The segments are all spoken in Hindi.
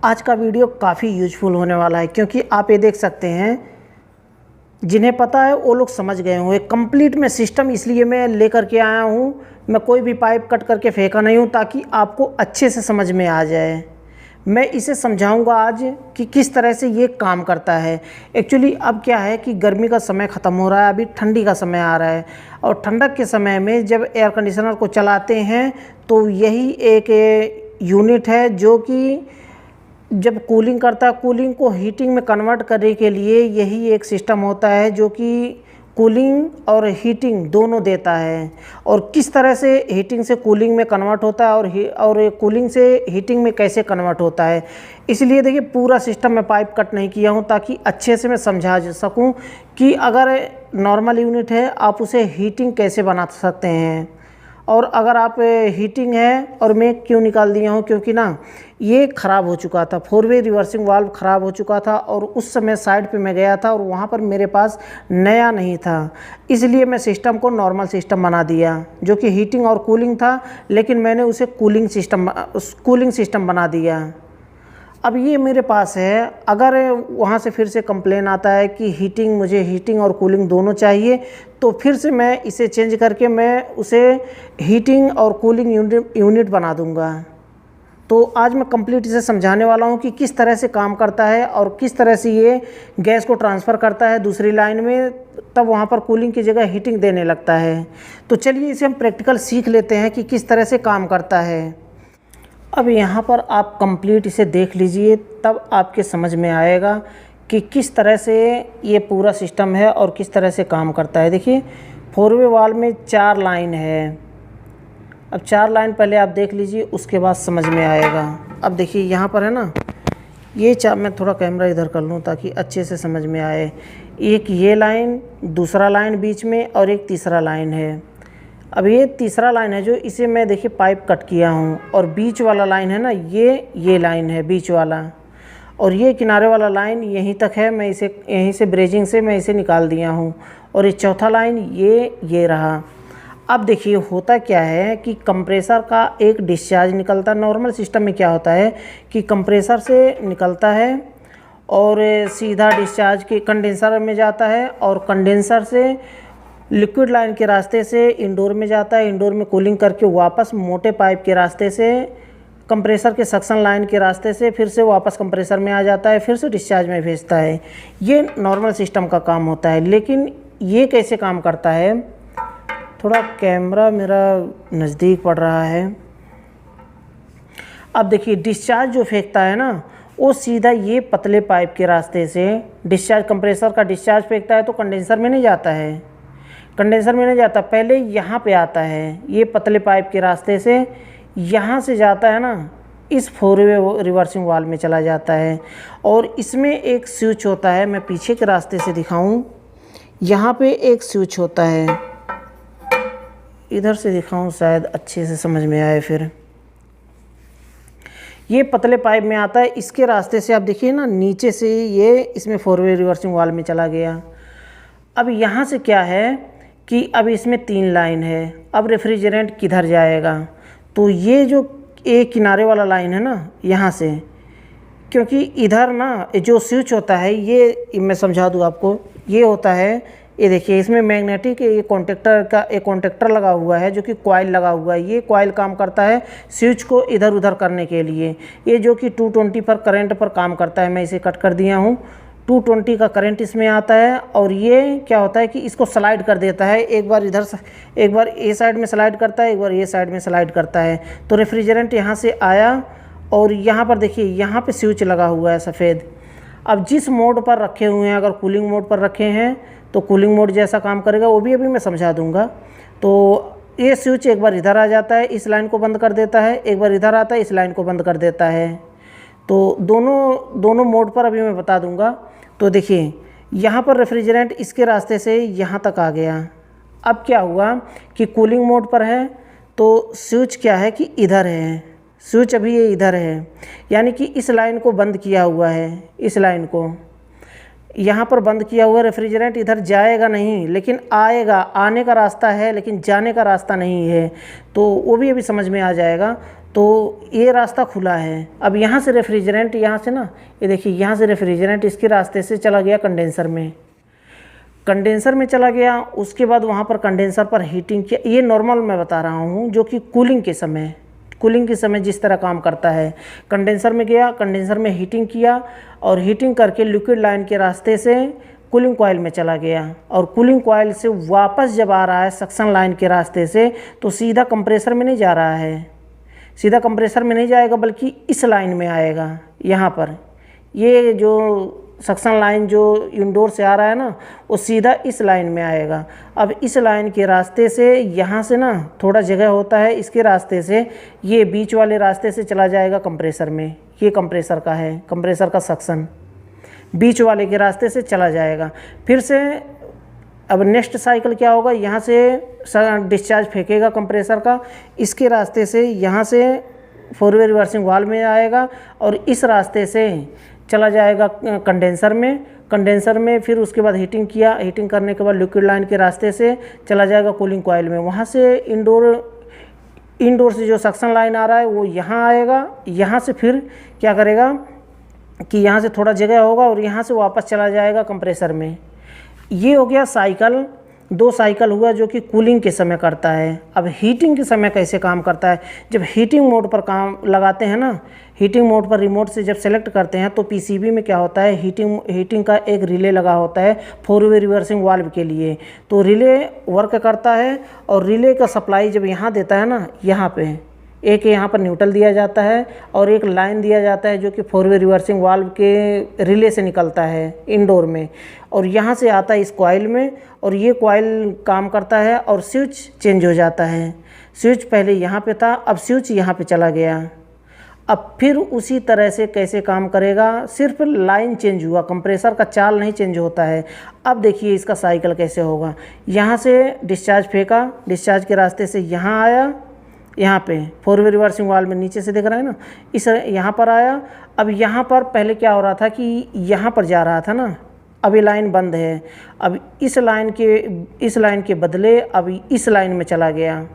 आज का वीडियो काफ़ी यूजफुल होने वाला है क्योंकि आप ये देख सकते हैं, जिन्हें पता है वो लोग समझ गए होंगे। कंप्लीट में सिस्टम इसलिए मैं लेकर के आया हूँ, मैं कोई भी पाइप कट करके फेंका नहीं हूँ ताकि आपको अच्छे से समझ में आ जाए। मैं इसे समझाऊंगा आज कि किस तरह से ये काम करता है। एक्चुअली अब क्या है कि गर्मी का समय ख़त्म हो रहा है, अभी ठंडी का समय आ रहा है और ठंडक के समय में जब एयर कंडीशनर को चलाते हैं तो यही एक यूनिट है जो कि जब कूलिंग करता है, कूलिंग को हीटिंग में कन्वर्ट करने के लिए यही एक सिस्टम होता है जो कि कूलिंग और हीटिंग दोनों देता है। और किस तरह से हीटिंग से कूलिंग में कन्वर्ट होता है और कूलिंग से हीटिंग में कैसे कन्वर्ट होता है। इसलिए देखिए पूरा सिस्टम में पाइप कट नहीं किया हूँ ताकि अच्छे से मैं समझा सकूँ कि अगर नॉर्मल यूनिट है आप उसे हीटिंग कैसे बना सकते हैं। और अगर आप हीटिंग है और मैं क्यों निकाल दिया हूँ, क्योंकि ना ये ख़राब हो चुका था, 4-वे रिवर्सिंग वाल्व ख़राब हो चुका था और उस समय साइड पे मैं गया था और वहाँ पर मेरे पास नया नहीं था। इसलिए मैं सिस्टम को नॉर्मल सिस्टम बना दिया जो कि हीटिंग और कूलिंग था, लेकिन मैंने उसे कूलिंग सिस्टम बना दिया। अब ये मेरे पास है, अगर वहाँ से फिर से कंप्लेन आता है कि मुझे हीटिंग और कूलिंग दोनों चाहिए, तो फिर से मैं इसे चेंज करके मैं उसे हीटिंग और कूलिंग यूनिट बना दूंगा। तो आज मैं कंप्लीट इसे समझाने वाला हूँ कि किस तरह से काम करता है और किस तरह से ये गैस को ट्रांसफ़र करता है दूसरी लाइन में, तब वहाँ पर कूलिंग की जगह हीटिंग देने लगता है। तो चलिए इसे हम प्रैक्टिकल सीख लेते हैं कि किस तरह से काम करता है। अब यहाँ पर आप कंप्लीट इसे देख लीजिए, तब आपके समझ में आएगा कि किस तरह से ये पूरा सिस्टम है और किस तरह से काम करता है। देखिए 4-वे वाल्व में 4 लाइन है। अब 4 लाइन पहले आप देख लीजिए, उसके बाद समझ में आएगा। अब देखिए यहाँ पर है ना, ये मैं थोड़ा कैमरा इधर कर लूँ ताकि अच्छे से समझ में आए। एक ये लाइन, दूसरा लाइन बीच में और एक तीसरा लाइन है। अब ये तीसरा लाइन है जो इसे मैं देखिए पाइप कट किया हूँ, और बीच वाला लाइन है ना, ये लाइन है बीच वाला, और ये किनारे वाला लाइन यहीं तक है। मैं इसे यहीं से ब्रेजिंग से मैं इसे निकाल दिया हूँ। और ये चौथा लाइन ये रहा। अब देखिए होता क्या है कि कंप्रेसर का एक डिस्चार्ज निकलता है। नॉर्मल सिस्टम में क्या होता है कि कंप्रेसर से निकलता है और सीधा डिस्चार्ज के कंडेंसर में जाता है, और कंडेंसर से लिक्विड लाइन के रास्ते से इंडोर में जाता है, इंडोर में कूलिंग करके वापस मोटे पाइप के रास्ते से कंप्रेसर के सक्शन लाइन के रास्ते से फिर से वापस कंप्रेसर में आ जाता है, फिर से डिस्चार्ज में भेजता है। ये नॉर्मल सिस्टम का काम होता है। लेकिन ये कैसे काम करता है, थोड़ा कैमरा मेरा नज़दीक पड़ रहा है। अब देखिए डिस्चार्ज जो फेंकता है ना, वो सीधा ये पतले पाइप के रास्ते से डिस्चार्ज, कंप्रेसर का डिस्चार्ज फेंकता है तो कंडेंसर में नहीं जाता है, कंडेंसर में नहीं जाता, पहले यहाँ पे आता है। ये पतले पाइप के रास्ते से यहाँ से जाता है ना, इस 4-वे रिवर्सिंग वाल्व में चला जाता है। और इसमें एक स्विच होता है, मैं पीछे के रास्ते से दिखाऊं, यहाँ पे एक स्विच होता है, इधर से दिखाऊं शायद अच्छे से समझ में आए। फिर ये पतले पाइप में आता है, इसके रास्ते से आप देखिए ना, नीचे से ये इसमें 4-वे रिवर्सिंग वाल्व में चला गया। अब यहाँ से क्या है कि अब इसमें 3 लाइन है। अब रेफ्रिजरेंट किधर जाएगा, तो ये जो एक किनारे वाला लाइन है ना, यहाँ से, क्योंकि इधर ना जो स्विच होता है, ये मैं समझा दूँ आपको, ये होता है, ये देखिए इसमें मैग्नेटिक एक कॉन्टेक्टर लगा हुआ है जो कि कॉइल लगा हुआ है। ये कॉइल काम करता है स्विच को इधर उधर करने के लिए, ये जो कि 220 पर करंट पर काम करता है। मैं इसे कट कर दिया हूँ, 220 का करंट इसमें आता है। और ये क्या होता है कि इसको स्लाइड कर देता है, एक बार इधर, एक बार ये साइड में स्लाइड करता है, एक बार ये साइड में स्लाइड करता है। तो रेफ्रिजरेंट यहाँ से आया और यहाँ पर देखिए यहाँ पे स्विच लगा हुआ है सफ़ेद। अब जिस मोड पर रखे हुए हैं, अगर कूलिंग मोड पर रखे हैं तो कूलिंग मोड जैसा काम करेगा, वो भी अभी मैं समझा दूँगा। तो ये स्विच एक बार इधर आ जाता है, इस लाइन को बंद कर देता है, एक बार इधर आता है, इस लाइन को बंद कर देता है। तो दोनों मोड पर अभी मैं बता दूंगा। तो देखिए यहाँ पर रेफ्रिजरेंट इसके रास्ते से यहाँ तक आ गया। अब क्या हुआ कि कूलिंग मोड पर है तो स्विच क्या है कि इधर है, स्विच अभी ये इधर है, यानी कि इस लाइन को बंद किया हुआ है, इस लाइन को यहाँ पर बंद किया हुआ। रेफ्रिजरेंट इधर जाएगा नहीं, लेकिन आएगा, आने का रास्ता है लेकिन जाने का रास्ता नहीं है। तो वो भी अभी समझ में आ जाएगा। तो ये रास्ता खुला है। अब यहाँ से रेफ्रिजरेंट, यहाँ से ना ये देखिए, यहाँ से रेफ्रिजरेंट इसके रास्ते से चला गया कंडेंसर में, कंडेंसर में चला गया। उसके बाद वहाँ पर कंडेंसर पर हीटिंग किया। ये नॉर्मल मैं बता रहा हूँ, जो कि कूलिंग के समय जिस तरह काम करता है। कंडेंसर में गया, कंडेंसर में हीटिंग किया और हीटिंग करके लिक्विड लाइन के रास्ते से कूलिंग कॉइल में चला गया, और कूलिंग कॉइल से वापस जब आ रहा है सक्शन लाइन के रास्ते से, तो सीधा कंप्रेसर में नहीं जा रहा है, सीधा कंप्रेसर में नहीं जाएगा, बल्कि इस लाइन में आएगा। यहाँ पर ये जो सक्शन लाइन जो इंडोर से आ रहा है ना, वो सीधा इस लाइन में आएगा। अब इस लाइन के रास्ते से यहाँ से ना थोड़ा जगह होता है, इसके रास्ते से ये बीच वाले रास्ते से चला जाएगा कंप्रेसर में। ये कंप्रेसर का है, कंप्रेसर का सक्शन बीच वाले के रास्ते से चला जाएगा। फिर से अब नेक्स्ट साइकिल क्या होगा, यहाँ से डिस्चार्ज फेंकेगा कंप्रेसर का, इसके रास्ते से यहाँ से 4 वे रिवर्सिंग वाल्व में आएगा और इस रास्ते से चला जाएगा कंडेंसर में। कंडेंसर में फिर उसके बाद हीटिंग किया, हीटिंग करने के बाद लिक्विड लाइन के रास्ते से चला जाएगा कूलिंग कॉइल में। वहाँ से इंडोर से जो सक्शन लाइन आ रहा है वो यहाँ आएगा। यहाँ से फिर क्या करेगा कि यहाँ से थोड़ा जगह होगा और यहाँ से वापस चला जाएगा कंप्रेसर में। ये हो गया साइकिल, 2 साइकिल हुआ जो कि कूलिंग के समय करता है। अब हीटिंग के समय कैसे काम करता है, जब हीटिंग मोड पर काम लगाते हैं ना, हीटिंग मोड पर रिमोट से जब सेलेक्ट करते हैं तो पीसीबी में क्या होता है, हीटिंग का एक रिले लगा होता है 4 वे रिवर्सिंग वाल्व के लिए। तो रिले वर्क करता है और रिले का सप्लाई जब यहाँ देता है ना, यहाँ पे एक यहाँ पर न्यूट्रल दिया जाता है और एक लाइन दिया जाता है जो कि 4 वे रिवर्सिंग वाल्व के रिले से निकलता है इंडोर में, और यहाँ से आता है इस कॉइल में, और ये कॉइल काम करता है और स्विच चेंज हो जाता है। स्विच पहले यहाँ पे था, अब स्विच यहाँ पे चला गया। अब फिर उसी तरह से कैसे काम करेगा, सिर्फ लाइन चेंज हुआ, कंप्रेसर का चाल नहीं चेंज होता है। अब देखिए इसका साइकिल कैसे होगा। यहाँ से डिस्चार्ज फेंका, डिस्चार्ज के रास्ते से यहाँ आया, यहाँ पे 4 वे रिवर्सिंग वाल्व में नीचे से दिख रहा है ना, इस यहाँ पर आया। अब यहाँ पर पहले क्या हो रहा था कि यहाँ पर जा रहा था ना, अब ये लाइन बंद है। अब इस लाइन के बदले अब इस लाइन में चला गया,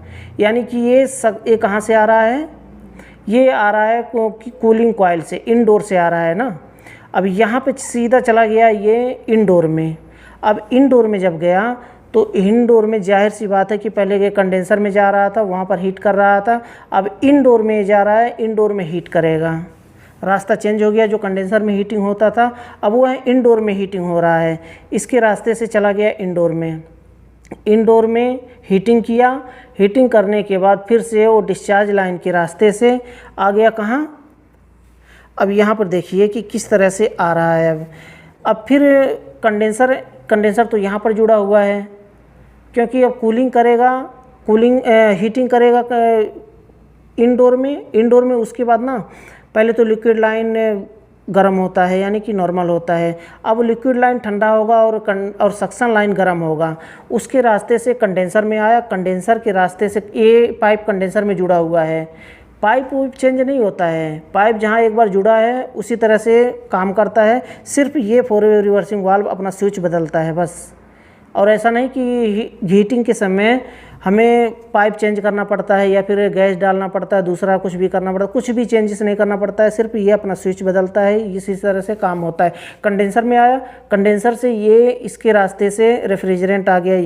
यानी कि ये कहाँ से आ रहा है, ये आ रहा है कूलिंग कॉइल से, इंडोर से आ रहा है ना। अब यहाँ पे सीधा चला गया ये इंडोर में। अब इंडोर में जब गया तो इंडोर में जाहिर सी बात है कि पहले ये कंडेंसर में जा रहा था, वहाँ पर हीट कर रहा था, अब इंडोर में जा रहा है, इंडोर में हीट करेगा। रास्ता चेंज हो गया, जो कंडेंसर में हीटिंग होता था अब वो है इंडोर में हीटिंग हो रहा है। इसके रास्ते से चला गया इंडोर में, इंडोर में हीटिंग किया, हीटिंग करने के बाद फिर से वो डिस्चार्ज लाइन के रास्ते से आ गया कहाँ, अब यहाँ पर देखिए कि किस तरह से आ रहा है। अब फिर कंडेंसर तो यहाँ पर जुड़ा हुआ है, क्योंकि अब हीटिंग करेगा इंडोर में। उसके बाद ना पहले तो लिक्विड लाइन गर्म होता है, यानी कि नॉर्मल होता है। अब लिक्विड लाइन ठंडा होगा और सक्शन लाइन गर्म होगा, उसके रास्ते से कंडेंसर में आया। कंडेंसर के रास्ते से ये पाइप कंडेंसर में जुड़ा हुआ है, पाइप चेंज नहीं होता है, पाइप जहाँ एक बार जुड़ा है उसी तरह से काम करता है। सिर्फ ये 4 वे रिवर्सिंग वाल्व अपना स्विच बदलता है बस। और ऐसा नहीं कि हीटिंग के समय हमें पाइप चेंज करना पड़ता है या फिर गैस डालना पड़ता है, दूसरा कुछ भी करना पड़ता है, कुछ भी चेंजेस नहीं करना पड़ता है, सिर्फ ये अपना स्विच बदलता है। इसी तरह से काम होता है। कंडेंसर में आया, कंडेंसर से ये इसके रास्ते से रेफ्रिजरेंट आ गया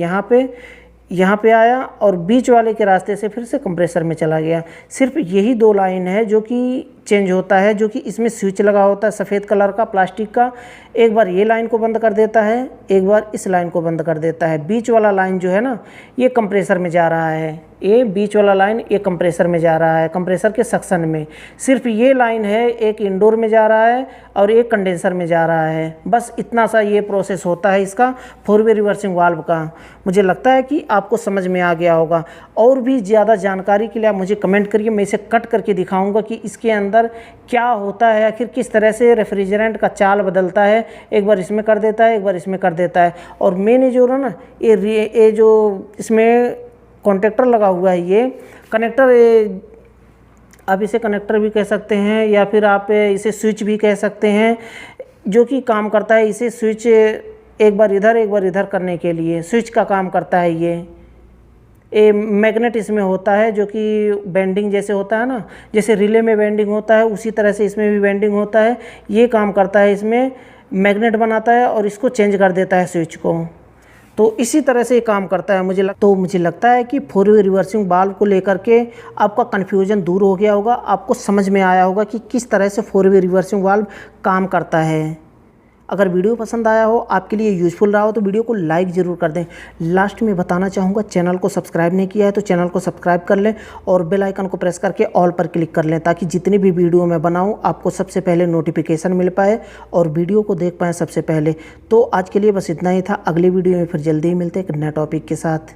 यहाँ पे आया और बीच वाले के रास्ते से फिर से कंप्रेसर में चला गया। सिर्फ यही 2 लाइन है जो कि चेंज होता है, जो कि इसमें स्विच लगा होता है सफ़ेद कलर का प्लास्टिक का। एक बार ये लाइन को बंद कर देता है, एक बार इस लाइन को बंद कर देता है। बीच वाला लाइन जो है ना, ये कंप्रेसर में जा रहा है, ये बीच वाला लाइन ये कंप्रेसर में जा रहा है, कंप्रेसर के सक्शन में। सिर्फ ये लाइन है, एक इंडोर में जा रहा है और एक कंडेंसर में जा रहा है। बस इतना सा ये प्रोसेस होता है इसका 4 वे रिवर्सिंग वाल्व का। मुझे लगता है कि आपको समझ में आ गया होगा। और भी ज़्यादा जानकारी के लिए आप मुझे कमेंट करिए, मैं इसे कट करके दिखाऊंगा कि इसके अंदर क्या होता है, आखिर किस तरह से रेफ्रिजरेंट का चाल बदलता है। एक बार इसमें कर देता है, एक बार इसमें कर देता है। और मैंने जो है ना ये जो इसमें कॉन्टेक्टर लगा हुआ है, ये कनेक्टर, आप इसे कनेक्टर भी कह सकते हैं या फिर आप इसे स्विच भी कह सकते हैं, जो कि काम करता है। इसे स्विच एक बार इधर करने के लिए स्विच का काम करता है। ये मैग्नेट इसमें होता है जो कि बेंडिंग जैसे होता है ना, जैसे रिले में बेंडिंग होता है उसी तरह से इसमें भी बेंडिंग होता है। ये काम करता है, इसमें मैग्नेट बनाता है और इसको चेंज कर देता है स्विच को। तो इसी तरह से ये काम करता है। मुझे लगता है कि 4 वे रिवर्सिंग वाल्व को लेकर के आपका कन्फ्यूजन दूर हो गया होगा, आपको समझ में आया होगा कि किस तरह से 4 वे रिवर्सिंग वाल्व काम करता है। अगर वीडियो पसंद आया हो, आपके लिए यूज़फुल रहा हो, तो वीडियो को लाइक ज़रूर कर दें। लास्ट में बताना चाहूँगा, चैनल को सब्सक्राइब नहीं किया है तो चैनल को सब्सक्राइब कर लें और बेल आइकन को प्रेस करके ऑल पर क्लिक कर लें, ताकि जितनी भी वीडियो मैं बनाऊँ आपको सबसे पहले नोटिफिकेशन मिल पाए और वीडियो को देख पाएँ सबसे पहले। तो आज के लिए बस इतना ही था। अगली वीडियो में फिर जल्दी ही मिलते हैं एक नए टॉपिक के साथ।